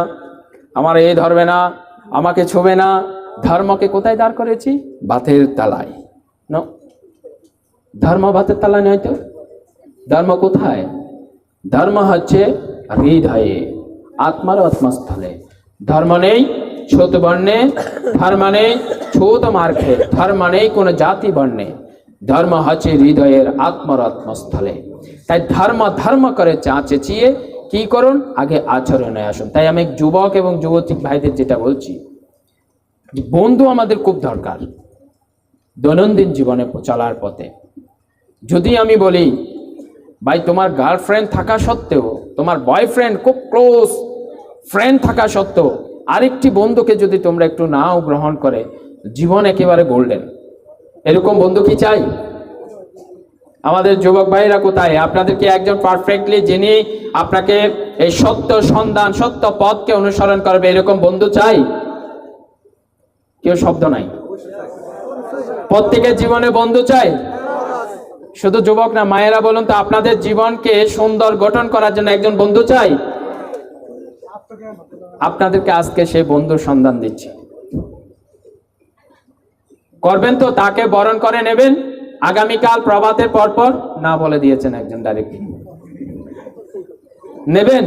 আমার এই ধরবে না, আমাকে ছুবে না। ধর্মকে কোথায় দাঁড় করেছি? ভাতের তালায়। ন, ধর্ম ভাতের তালায় নয় তো। ধর্ম কোথায়? ধর্ম হচ্ছে হৃদয়ে, আত্মার আত্মস্থলে। ধর্ম নেই ছোট বর্ণে, ধর্ম নেই ছোট মার্গে, ধর্ম নেই কোনো জাতি বর্ণে। ধর্ম হচ্ছে হৃদয়ের আত্মার আত্মস্থলে। তাই ধর্ম ধর্ম করে চেঁচিয়ে কি করুন? আগে আচরণে আসুন। তাই আমি যুবক এবং যুবতী ভাইদের যেটা বলছি, বন্ধু আমাদের খুব দরকার দৈনন্দিন জীবনে চলার পথে। যদি আমি বলি ভাই তোমার গার্লফ্রেন্ড থাকা সত্ত্বেও, তোমার বয়ফ্রেন্ড খুব ক্লোজ ফ্রেন্ড থাকা সত্ত্বেও আরেকটি বন্ধুকে যদি তোমরা একটু নাও গ্রহণ করে, জীবন একেবারে গোল্ডেন। এরকম বন্ধু কি চাই? আমাদের যুবক ভাইরা কোথায়? আপনাদেরকে একজন পারফেক্টলি যিনি আপনাকে এই সত্য সন্ধান, সত্য পথকে অনুসরণ করবে, এরকম বন্ধু চাই? কেউ শব্দ নাই। প্রত্যেকের জীবনে বন্ধু চাই। শুধু যুবক না, মায়েরা বলুন তো, আপনাদের জীবনকে সুন্দর গঠন করার জন্য একজন বন্ধু চাই? আপনাদেরকে আজকে সেই বন্ধুর সন্ধান দিচ্ছি। করবেন তো? তাকে বরণ করে নেবেন আগামীকাল প্রভাতের পরপর? না বলে দিয়েছেন একজন ডাইরেক্ট। নেবেন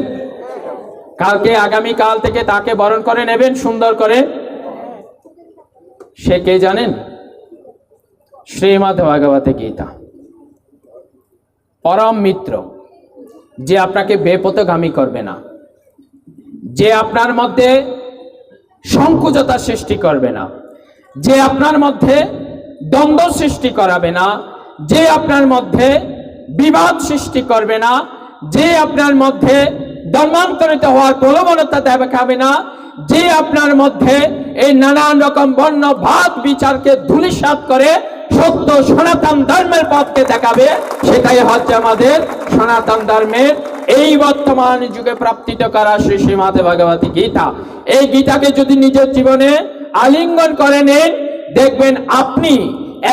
কালকে, আগামীকাল থেকে তাকে বরণ করে নেবেন সুন্দর করে। সে কে জানেন? শ্রীমদ্ ভাগবত গীতা, পরম মিত্র, যে আপনাকে বেপথগামী করবে না, যে আপনার মধ্যে সংকুচতা সৃষ্টি করবে না, যে আপনার মধ্যে দ্বন্দ্ব সৃষ্টি করাবে না, যে আপনার মধ্যে বিবাদ সৃষ্টি করবে না, যে আপনার মধ্যে ধর্মান্তরিত হওয়ার প্রলোভনতা দেখাবে না, যে আপনার মধ্যে এই নানান রকম বর্ণ ভাত বিচারকে ধূলিসাৎ করে সত্য সনাতন ধর্মের পথকে দেখাবে, সেটাই হচ্ছে আমাদের সনাতন ধর্মের এই বর্তমান যুগে প্রাপ্তিত করা শ্রীমদ্ ভগবত গীতা। এই গীতাকে যদি নিজের জীবনে আলিঙ্গন করে নেন, দেখবেন আপনি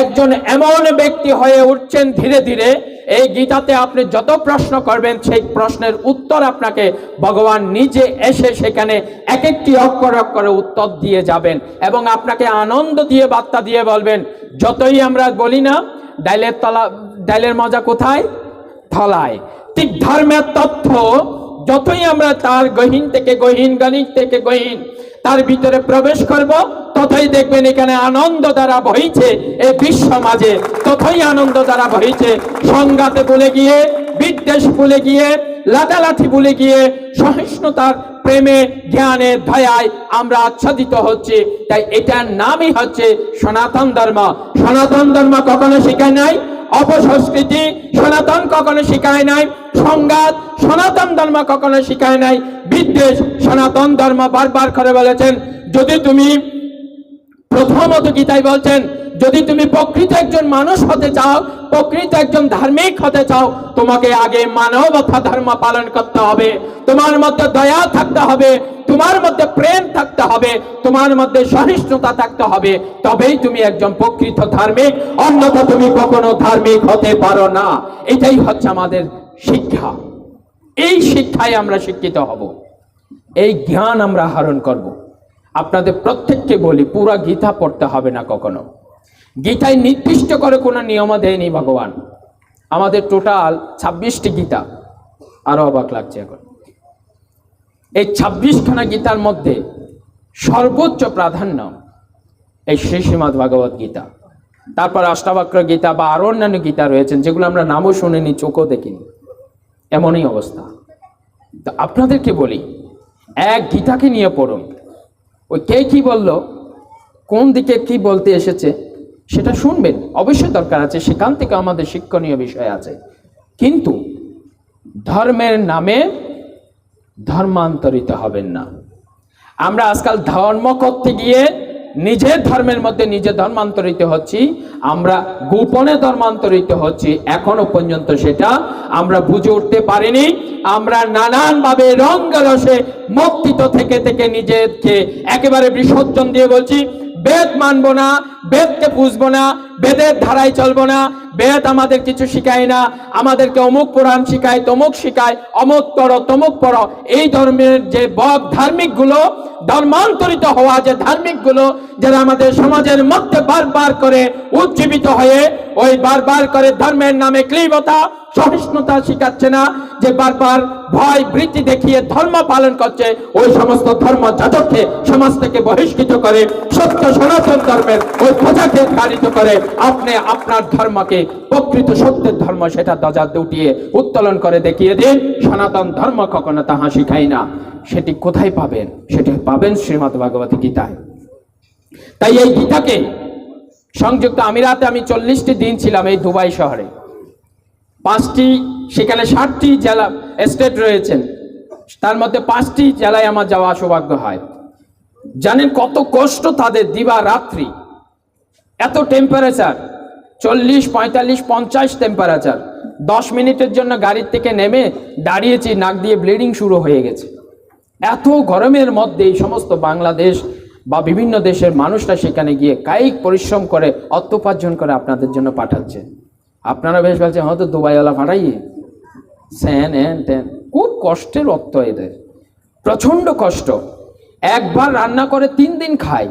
একজন এমন ব্যক্তি হয়ে উঠছেন ধীরে ধীরে। এই গীতাতে আপনি যত প্রশ্ন করবেন সেই প্রশ্নের উত্তর আপনাকে ভগবান নিজে এসে সেখানে এক একটি অক্ষর অক্ষরে উত্তর দিয়ে যাবেন এবং আপনাকে আনন্দ দিয়ে বার্তা দিয়ে বলবেন। যতই আমরা বলি না ডাইলের মজা কোথায়? থলায়। ঠিক ধর্মের তথ্য যতই আমরা তার গহীন থেকে গহীন, গণিত থেকে গহীন তার ভিতরে প্রবেশ করব, ততই দেখবেন এখানে আনন্দ দ্বারা বহিছে এই বিশ্ব মাঝে, ততই আনন্দ দ্বারা বহিছে। সংঘাতে ভুলে গিয়ে, বিদ্বেষ ভুলে গিয়ে, লাঠালাঠি ভুলে গিয়ে সহিষ্ণুতার প্রেমে, জ্ঞানে, দয়ায় আমরা আচ্ছাদিত হচ্ছি। তাই এটার নামই হচ্ছে সনাতন ধর্ম। সনাতন ধর্ম কখনো শেখায় নাই অপসংস্কৃতি, সনাতন কখনো শিখায় নাই সংঘাত, সনাতন ধর্ম কখনো শিখায় নাই বিদ্বেষ। সনাতন ধর্ম বারবার করে বলেছেন, যদি তুমি প্রথমত গীতায় বলছেন, যদি তুমি প্রকৃত একজন মানুষ হতে চাও, প্রকৃত একজন ধার্মিক হতে চাও, তোমাকে আগে মানবতা ধর্ম পালন করতে হবে, তোমার মধ্যে দয়া থাকতে হবে, তোমার মধ্যে প্রেম থাকতে হবে, তোমার মধ্যে সহিষ্ণুতা থাকতে হবে, তবেই তুমি একজন প্রকৃত ধার্মিক, অন্যথা তুমি কখনো ধার্মিক হতে পারো না। এটাই হচ্ছে আমাদের শিক্ষা। এই শিক্ষায় আমরা শিক্ষিত হব, এই জ্ঞান আমরা আহরণ করব। আপনাদের প্রত্যেককে বলি, পুরা গীতা পড়তে হবে না কখনো। গীতায় নির্দিষ্ট করে কোনো নিয়ম দেয়নি ভগবান। আমাদের টোটাল 26টি গীতা। আরো অবাক লাগছে এখন। এই 26খানা গীতার মধ্যে সর্বোচ্চ প্রাধান্য এই শ্রীমদ্ ভাগবত গীতা। তারপর অষ্টাবক্র গীতা বা আরো অন্যান্য গীতা রয়েছেন, যেগুলো আমরা নামও শুনিনি, চোখও দেখিনি, এমনই অবস্থা। তো আপনাদেরকে বলি, এক গীতাকে নিয়ে পড়ুন। ওই কে কি বলল, কোন দিকে কি বলতে এসেছে সেটা শুনবেন, অবশ্যই দরকার আছে, সেখান থেকে আমাদের শিক্ষণীয় বিষয় আছে। কিন্তু ধর্মের নামে ধর্মান্তরিত হবেন না। আমরা আজকাল ধর্ম করতে গিয়ে নিজের ধর্মের মধ্যে নিজে ধর্মান্তরিত হচ্ছি, আমরা গোপনে ধর্মান্তরিত হচ্ছি। এখনো পর্যন্ত সেটা আমরা বুঝে উঠতে পারিনি। আমরা নানানভাবে রঙ্গরসে মত্তিত থেকে থেকে নিজেকে একেবারে বিসর্জন দিয়ে বলছি, বেদ মানবো না, বেদকে বুঝবো না, বেদের ধারায় চলবো না, বেদ আমাদের কিছু শিখায় না, আমাদেরকে অমুক পুরাণ শিখায়, তমুক শিখায়, অমুক পড়ো তমুক পড়ো। এই ধর্মের যে ধার্মিক গুলো, ধর্মান্তরিত হওয়া যে ধার্মিক গুলো, যারা আমাদের সমাজের মধ্যে বারবার করে উজ্জীবিত হয়ে ওই বারবার করে ধর্মের নামে ক্লীবতা সহিষ্ণুতা শিখাচ্ছে না, যে বারবার ভয় ভীতি দেখিয়ে ধর্ম পালন করছে, ওই সমস্ত ধর্ম যাজককে সমাজ থেকে বহিষ্কৃত করে সত্য সনাতন ধর্মের ওই ধ্বজাকে তাড়িত করে আপনি আপনার ধর্মকে প্রকৃত সত্যের ধর্ম সেটা ধ্বজা উঠিয়ে উত্তোলন করে দেখিয়ে দিন। সনাতন ধর্ম কখনো তাহা শিখাই না। সেটি কোথায় পাবেন? সেটি পাবেন শ্রীমদ্ ভাগবত গীতায়। তাই এই গীতাকে সংযুক্ত আমিরাতে আমি 40টি দিন ছিলাম এই দুবাই শহরে। 5টি, সেখানে 7টি জেলা স্টেট রয়েছেন, তার মধ্যে 5টি জেলায় আমার যাওয়া সৌভাগ্য হয়। জানেন কত কষ্ট তাদের, দিবা রাত্রি, এত টেম্পারেচার, 40, 45, 50 টেম্পারেচার। 10 মিনিটের জন্য গাড়ির থেকে নেমে দাঁড়িয়েছি, নাক দিয়ে ব্লিডিং শুরু হয়ে গেছে। এত গরমের মধ্যে এই সমস্ত বাংলাদেশ বা বিভিন্ন দেশের মানুষরা সেখানে গিয়ে কায়িক পরিশ্রম করে অর্থ উপার্জন করে আপনাদের জন্য পাঠাচ্ছে। আপনারা বেশ বলছেন হয়তো দুবাইওয়ালা পাঠাইয়ে স্যান হ্যান ট্যান, খুব কষ্টের অর্থ এদের। প্রচন্ড কষ্ট। একবার রান্না করে 3 দিন খাই।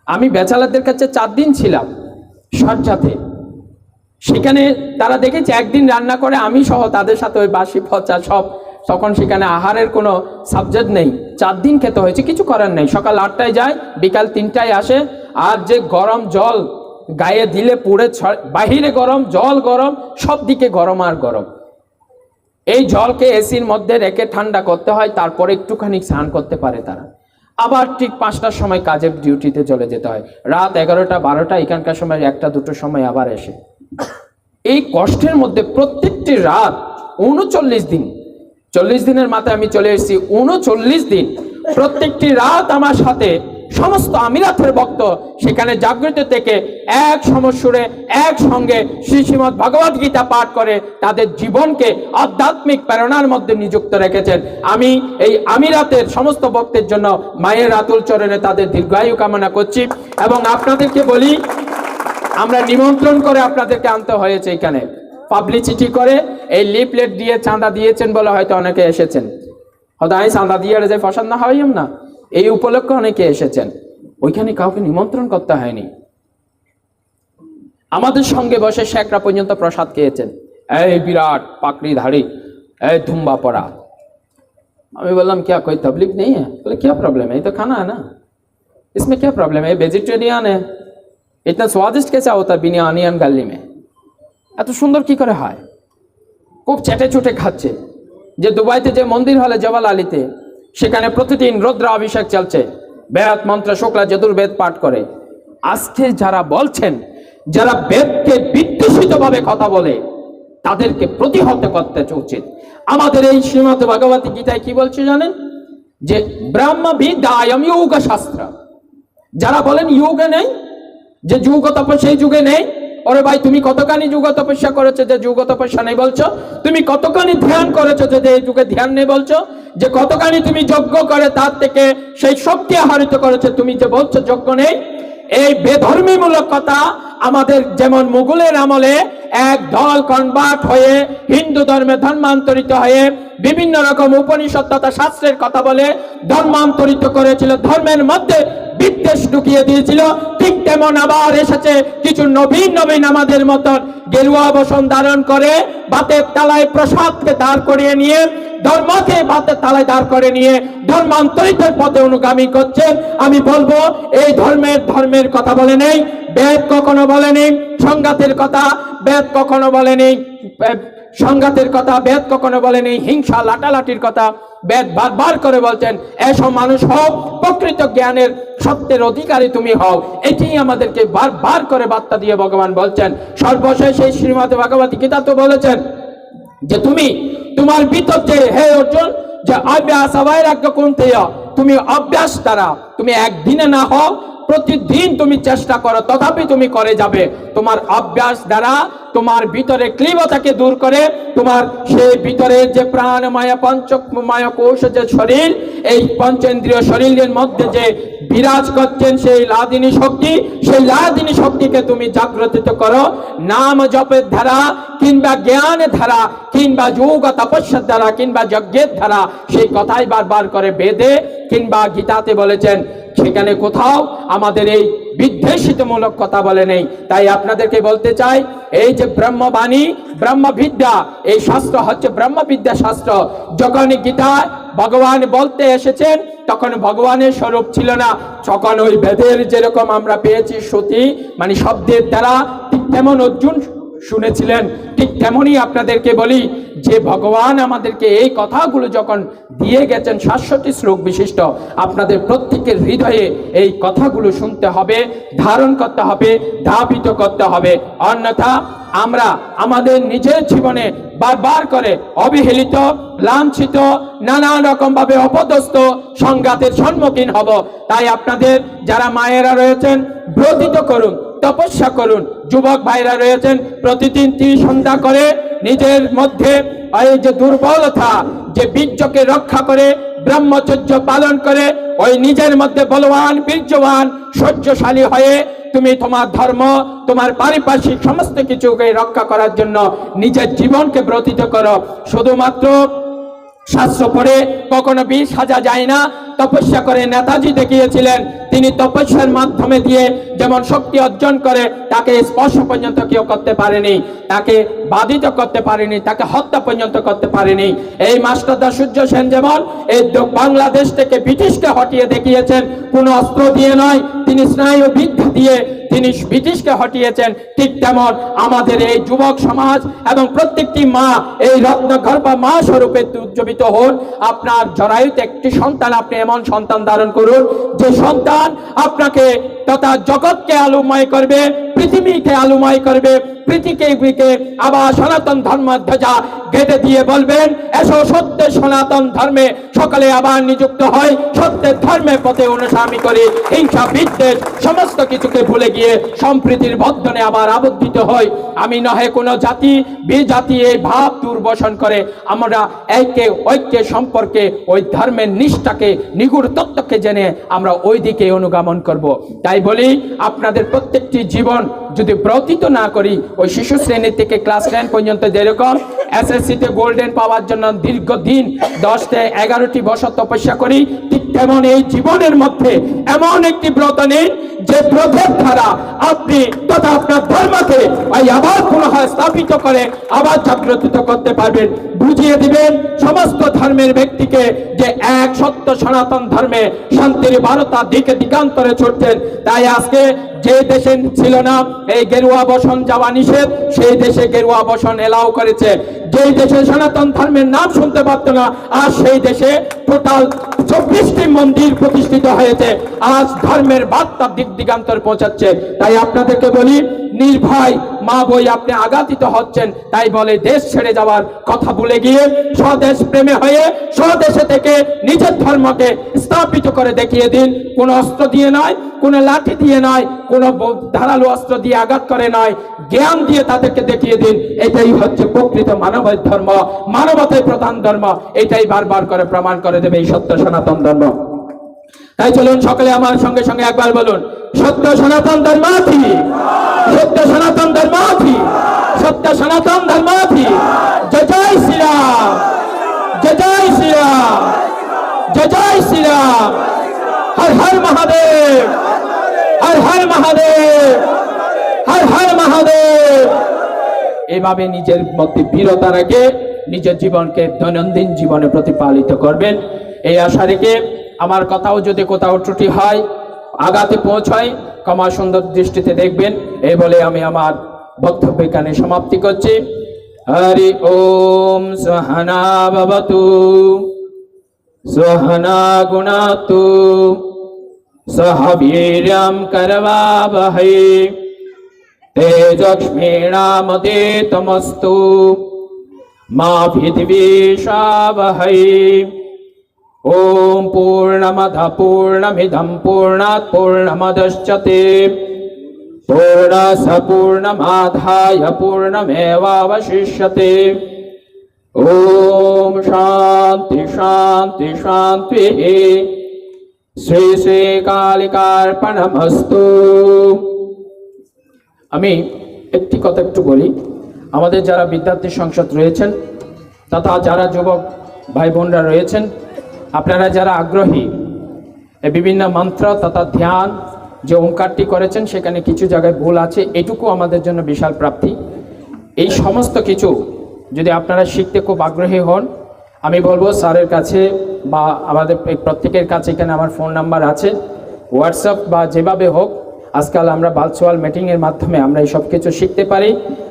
আমি বেচালাদের কাছে 4 দিন ছিলাম শয্যাতে। সেখানে তারা দেখেছে একদিন রান্না করে আমি সহ তাদের সাথে ওই বাসি পচা সব, তখন সেখানে আহারের কোনো সাবজেক্ট নেই। 4 দিন খেতে হয়েছে, কিছু করার নেই। সকাল 8টায় যায়, বিকাল 3টায় আসে। আর যে গরম জল গায়ে দিলে পুড়ে, বাহিরে গরম, জল গরম, সব দিকে গরম আর গরম। এই জলকে এসির মধ্যে রেখে ঠান্ডা করতে হয়, তারপরে একটুখানি স্নান করতে পারে তারা। আবার ঠিক 5টার সময় কাজের ডিউটিতে চলে যেতে হয়। রাত 11টা 12টা, এখানকার সময় 1টা 2টোর সময় আবার এসে। এই কষ্টের মধ্যে প্রত্যেকটি রাত 39 দিন, 40 দিনের মাথায় আমি চলে এসেছি, 39 দিন প্রত্যেকটি রাত আমার সাথে সমস্ত আমিরাতের ভক্ত সেখানে জাগ্রত থেকে এক সমস্বরে একসঙ্গে শ্রীমদ্ ভগবদ গীতা পাঠ করে তাদের জীবনকে আধ্যাত্মিক প্রেরণার মধ্যে নিযুক্ত রেখেছেন। আমি এই আমিরাতের সমস্ত ভক্তের জন্য মায়ের আতুল চরণে তাদের দীর্ঘায়ু কামনা করছি। এবং আপনাদেরকে বলি, আমরা নিমন্ত্রণ করে আপনাদেরকে আনতে হয়েছে এখানে, পাবলিসিটি করে এই লিফলেট দিয়ে চাঁদা দিয়েছেন বলে হয়তো অনেকে এসেছেন। হয়তো আমি চাঁদা দিয়ে যে পছন্দ হইম না, এই উপলক্ষে অনেকে এসেছেন। ওইখানে কাউকে নিমন্ত্রণ করতে হয়নি। আমাদের সঙ্গে বসে শেখরা পর্যন্ত প্রসাদ খেয়েছেন। এই বিরাট পাকড়ি ধাড়ি, এই ধুম্বা পড়া। আমি বললাম क्या कोई तबलीग नहीं है? बोले क्या प्रॉब्लम है, ये तो खाना है ना, इसमें क्या प्रॉब्लम है, वेजिटेरियन है, इतना स्वादिष्ट कैसा होता है बिना अनियन गार्लिक में, এত সুন্দর কি করে হয়। খুব চেটে চুটে খাচ্ছে। যে দুবাইতে যে মন্দির হলে জওয়াল আলীতে, সেখানে প্রতিদিন রুদ্র অভিষেক চলছে, বেদ মন্ত্র শুক্লা যজুর্বেদ পাঠ করে। আজকে যারা বলছেন, যারা বেদকে বিদ্বেষিত ভাবে কথা বলে, তাদেরকে প্রতিহত করতে উচিত। আমাদের এই শ্রীমদ্ ভগবত গীতায় কি বলছে জানেন? যে ব্রহ্মবিদ্যায়ম যোগ শাস্ত্র। যারা বলেন যুগে নেই, যে যুগ তপস্যা এই যুগে নেই, ওরে ভাই তুমি কতখানি যুগ তপস্যা করেছো যে যুগ তপস্যা নেই বলছো? তুমি কতখানি ধ্যান করেছো যে এই যুগে ধ্যান নেই বলছো? যে কতখানি তুমি যজ্ঞ করে তার থেকে সেই শক্তি আহরিত করেছো, তুমি যে বলছো যজ্ঞ নেই? এই বেধর্মীমূলক কথা আমাদের যেমন মুঘলের আমলে এক দল কনভার্ট হয়ে হিন্দু ধর্মে ধর্মান্তরিত হয়ে বিভিন্ন রকম উপনিষদ তথা শাস্ত্রের কথা বলে ধর্মান্তরিত করেছিল, ধর্মের মধ্যে বিদ্বেষ ঢুকিয়ে দিয়েছিল, ঠিক তেমন আবার এসেছে কিছু নবীন নবীন আমাদের মতন গেরুয়া বসন ধারণ করে বাতের তালায় প্রসাদকে দাঁড় করিয়ে নিয়ে, ধর্মকে বাতের তালায় দাঁড় করে নিয়ে ধর্মান্তরিতের পথে অনুগামী করছেন। আমি বলবো এই ধর্মের কথা বলে নেই, বেদ কখনো বলে নেই সংঘাতের কথা, বেদ কখনো বলে নেই সংঘাতের কথা, বেদ কখনো বলে নেই হিংসা লাটালাটির কথা। বেদ বারবার করে বলছেন এসব মানুষ হও, প্রকৃত জ্ঞানের সত্যের অধিকারী তুমি হও। এটি আমাদেরকে বারবার করে বার্তা দিয়ে ভগবান বলছেন। সর্বশেষ এই শ্রীমদ্ ভগবত গীতা তো বলেছেন যে তুমি তোমার ভিতর যে হে অর্জুন যে অভ্যাস বৈরাগ্য কুন্তেয়, তুমি অভ্যাস দ্বারা তুমি একদিনে না হও, প্রতিদিন তুমি চেষ্টা করো, তথাপি তুমি করে যাবে। তোমার অভ্যাস দ্বারা তোমার ভিতরে ক্লিবতাকে দূর করে তোমার সেই ভিতরে যে প্রাণময় পঞ্চময় কোষ যে শরীর, এই পঞ্চেন্দ্রিয় শরীরের মধ্যে যে বিরাজ করছেন সেই লাদিনী শক্তি, সেই লাদিনী শক্তিকে তুমি জাগ্রত করো। নাম জপের ধারা কিংবা জ্ঞানের ধারা কিংবা যোগ তপস্যার দ্বারা কিংবা যজ্ঞের ধারা, সেই কথাই বারবার করে বেদে কিংবা গীতাতে বলেছেন। সেখানে কোথাও আমাদের এই বিদ্বেষিতমূলক কথা বলে নেই। তাই আপনাদেরকে বলতে চাই, এই যে ব্রহ্মবাণী ব্রহ্মবিদ্যা, এই শাস্ত্র হচ্ছে ব্রহ্মবিদ্যা শাস্ত্র। যখন গীতা ভগবান বলতে এসেছেন তখন ভগবানের স্বরূপ ছিল না, তখন ওই বেদের যেরকম আমরা পেয়েছি শ্রুতি মানে শব্দের দ্বারা, ঠিক তেমন অর্জুন শুনেছিলেন। ঠিক তেমনই আপনাদেরকে বলি যে ভগবান আমাদেরকে এই কথাগুলো যখন দিয়ে গেছেন 67 শ্লোক বিশিষ্ট, আপনাদের প্রত্যেকের হৃদয়ে এই কথাগুলো শুনতে হবে, ধারণ করতে হবে, ধাবিত করতে হবে। অন্যথা আমরা আমাদের নিজের জীবনে বারবার করে অবহেলিত, লাঞ্ছিত, নানান রকম ভাবে অপদস্থ সংঘাতের সম্মুখীন হব। তাই আপনাদের যারা মায়েরা রয়েছেন ব্রতিত করুন, তপস্যা করুন। যুবক ভাইরা রয়েছেন প্রতিদিন সন্ধ্যা করে নিজের মধ্যে এই যে দুর্বলতা, যে বীর্যকে রক্ষা করে ব্রহ্মচর্য পালন করে ওই নিজের মধ্যে বলবান বীর্যবান সহ্যশালী হয়ে তুমি তোমার ধর্ম তোমার পারিপার্শ্বিক সমস্ত কিছুকে রক্ষা করার জন্য নিজের জীবনকে ব্রতিত করো। শুধুমাত্র শাস্ত্র পড়ে কখনো বিষ সাজা যায় না, তপস্যা করে নেতাজি দেখিয়েছিলেন তিনি তপস্যার মাধ্যমে দিয়ে যেমন শক্তি অর্জন করে তাকে স্পর্শ পর্যন্ত কেউ করতে পারেনি, তাকে বাধিত করতে পারেনি, তাকে হত্যা পর্যন্ত করতে পারেনি। এই মাস্টারদা সূর্য সেন যেমন এই বাংলাদেশ থেকে ব্রিটিশকে হটিয়ে দেখিয়েছেন কোনো অস্ত্র দিয়ে নয়, তিনি স্নায়ু বিদ্যা দিয়ে তিনি ব্রিটিশকে হটিয়েছেন। ঠিক তেমন আমাদের এই যুবক সমাজ এবং প্রত্যেকটি মা এই রত্নগর্ভা মা স্বরূপে উজ্জীবিত হন। আপনার জরায়ুতে একটি সন্তান, আপনি এমন সন্তান ধারণ করুন যে সন্তান আপনাকে তথা জগৎকে আলোময় করবে, পৃথিবীকে আলোময় করবে, পৃথিবীকে আবার সনাতন ধর্ম ধ্বজা গেঁথে দিয়ে বলবেন এসো সত্যের সনাতন ধর্মে সকলে আবার নিযুক্ত হয়, সত্যের ধর্মের পথে অনুসারী করে হিংসা বিদ্বেষ সমস্ত কিছুকে ভুলে গিয়ে সম্প্রীতির বন্ধনে আবার আবদ্ধিত হয়। আমি নহে কোনো জাতি বিজাতি এই ভাব দুর্বসন করে আমরা ঐক্যের সম্পর্কে ওই ধর্মের নিষ্ঠাকে নিগুড় তত্ত্বকে জেনে আমরা ওই দিকে অনুগমন করব। তাই বলি আপনাদের প্রত্যেকটি জীবন যদি ব্রতিত না করি ওই শিশু শ্রেণী থেকে ক্লাস 10 পর্যন্ত যেরকম এসএসসিতে গোল্ডেন পাওয়ার জন্য দীর্ঘদিন 10 থেকে 11টি বছর তপস্যা করি, ঠিক তেমন এই জীবনের মধ্যে এমন একটি ব্রত নিন যে ব্রতের দ্বারা আপনি তথা আপনার ধর্মকে আবার পুনঃ স্থাপিত করে আবার জাগ্রত করতে পারবেন। বুঝিয়ে দিবেন সমস্ত ধর্মের ব্যক্তিকে যে এক সত্য সনাতন ধর্মে শান্তির বার্তা দিকে দিগান্তরে ছুটছেন। তাই আজকে যে দেশে ছিল না এই গেরুয়া বসন যাওয়া নিষেধ, সেই দেশে গেরুয়া বসন এলাও করেছে। যেই দেশে সনাতন ধর্মের নাম শুনতে পারত না আজ সেই দেশে টোটাল 24টি মন্দির প্রতিষ্ঠিত হয়েছে, আজ ধর্মের বার্তা দিক দিগান্তর পৌঁছাচ্ছে। তাই আপনাদেরকে বলি নির্ভয় মা বই আপনি আঘাতিত হচ্ছেন, তাই বলে দেশ ছেড়ে যাওয়ার কথা ভুলে গিয়ে স্বদেশ প্রেমে হয়ে স্বদেশে থেকে নিজের ধর্মকে স্থাপিত করে দেখিয়ে দিন। কোন অস্ত্র দিয়ে নয়, কোন লাঠি দিয়ে নয়, কোন ধারালো অস্ত্র দিয়ে আঘাত করে নয়, জ্ঞান দিয়ে তাদেরকে দেখিয়ে দিন। এটাই হচ্ছে প্রকৃত মানবের ধর্ম, মানবতাই প্রধান ধর্ম। এটাই বারবার করে প্রমাণ করে দেবে এই সত্য সনাতন ধর্ম। তাই চলুন সকলে আমার সঙ্গে সঙ্গে একবার বলুন সত্য সনাতন ধর্মাধি, সত্য সনাতন ধর্মাধি, সত্য সনাতন ধর্মাধি। জয় জয় শ্রীরাম, জয় জয় শ্রীরাম, জয় জয় শ্রীরাম। হর হর মহাদেব, হর হর মহাদেব, হর হর মহাদেব। এভাবে নিজের মধ্যে বীরতা রেখে নিজের জীবনকে দৈনন্দিন জীবনে প্রতিপালিত করবেন এই আশা রেখে আমার কথাও যদি কোথাও ত্রুটি হয় আগাতে পৌঁছায় ক্ষমা সুন্দর দৃষ্টিতে দেখবেন এই বলে আমি আমার বক্তব্য এখানে সমাপ্তি করছি। হরি ওম সহনা ভবতু সহনা গুণাতু সহ বীর্যং করবাবহৈ তেজস্বিনামতেতমস্তু মা বিদ্বিষাবহৈ। ओम पूर्णमद पूर्णमिदं पूर्णात् पूर्णमुदच्यते पूर्णस्य पूर्णमादाय पूर्णमेवावशिष्यते। ओम शांति शांति शांति। श्री श्री कालिकार्पणमस्तु। আমি একটি কথা একটু বলি, আমাদের যারা বিদ্যার্থী সংসদ রয়েছেন তথা যারা যুবক ভাই বোনরা রয়েছেন আপনারা যারা আগ্রহী বিভিন্ন মন্ত্র তথা ধ্যান যে ওমকারটি করেছেন সেখানে কিছু জায়গায় ভুল আছে, এটুকু আমাদের জন্য বিশাল প্রাপ্তি। এই সমস্ত কিছু যদি আপনারা শিখতে খুব আগ্রহী হন আমি বলবো স্যারের কাছে বা আমাদের প্রত্যেকের কাছে এখানে আমার ফোন নাম্বার আছে, হোয়াটসঅ্যাপ বা যেভাবে হোক আজকাল আমরা ভার্চুয়াল মিটিংয়ের মাধ্যমে আমরা এই সব কিছু শিখতে পারি।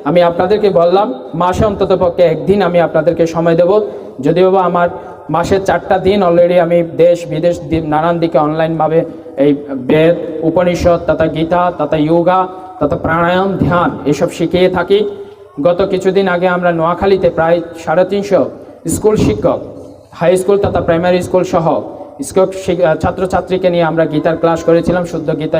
আমি আপনাদেরকে বললাম মাসে অন্ততপক্ষে একদিন আমি আপনাদেরকে সময় দেব, যদিও বা আমার মাসের 4টা দিন অলরেডি আমি দেশ বিদেশ নানান দিকে অনলাইনভাবে এই বেদ উপনিষদ তথা গীতা তথা যোগা তথা প্রাণায়াম ধ্যান এসব শিখিয়ে থাকি। গত কিছুদিন আগে আমরা নোয়াখালীতে প্রায় 350 স্কুল শিক্ষক হাই স্কুল তথা প্রাইমারি স্কুল সহ ছাত্রছাত্রীকে নিয়ে আমরা গীতার ক্লাস করেছিলাম। শুদ্ধ গীতা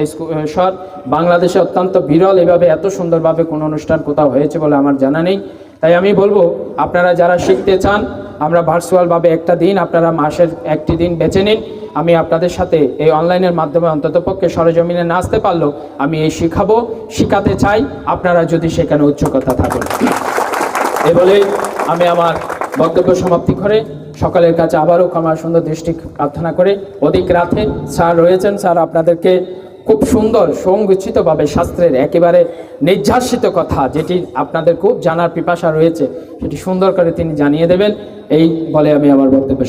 স্বর বাংলাদেশে অত্যন্ত বিরল, এভাবে এত সুন্দরভাবে কোনো অনুষ্ঠান কোথাও হয়েছে বলে আমার জানা নেই। তাই আমি বলবো আপনারা যারা শিখতে চান আমরা ভার্চুয়ালভাবে একটা দিন আপনারা মাসের একটি দিন বেছে নিন। আমি আপনাদের সাথে এই অনলাইনের মাধ্যমে অন্ততপক্ষে সরজমিনে না আসতে পারলেও আমি এই শিখাতে চাই আপনারা যদি সেখানে উৎসুকতা থাকেন। এ বলে আমি আমার বক্তব্য সমাপ্তি করে সকলের কাছে আবারও ক্ষমা সুন্দর দৃষ্টি প্রার্থনা করে অধিক রাতে স্যার রয়েছেন, স্যার আপনাদেরকে খুব সুন্দর সংগঠিতভাবে শাস্ত্রের একেবারে নির্যাসিত কথা যেটি আপনাদের খুব জানার পিপাসা রয়েছে সেটি সুন্দর করে তিনি জানিয়ে দেবেন। এই বলে আমি আমার বক্তব্য